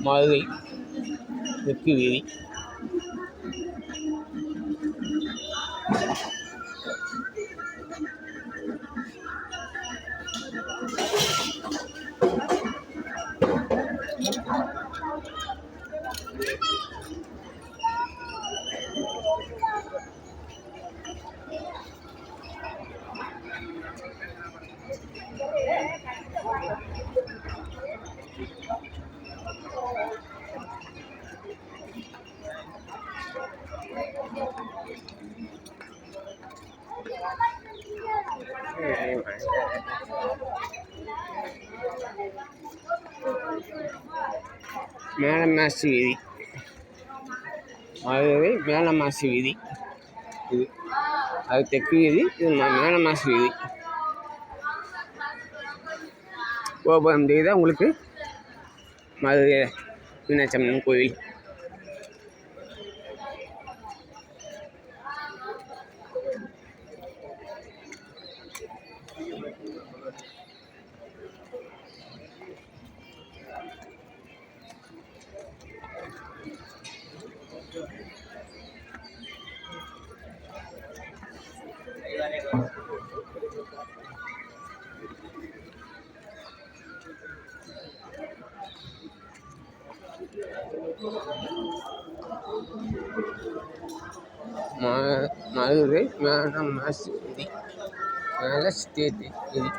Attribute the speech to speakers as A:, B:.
A: மதுரை தெற்கு வீதி. மேலமாசி வீதி, மதுரை மேலமாசி வீதி. இது அது தெற்கு வீதி, இது மேலமாசி வீதி. கோபுரம் தெரியுதா உங்களுக்கு? மதுரை மீனாட்சி அம்மன் கோவில். மதுரை மேலமாசி வீதி, மேல ஸ்டேட் வீதி.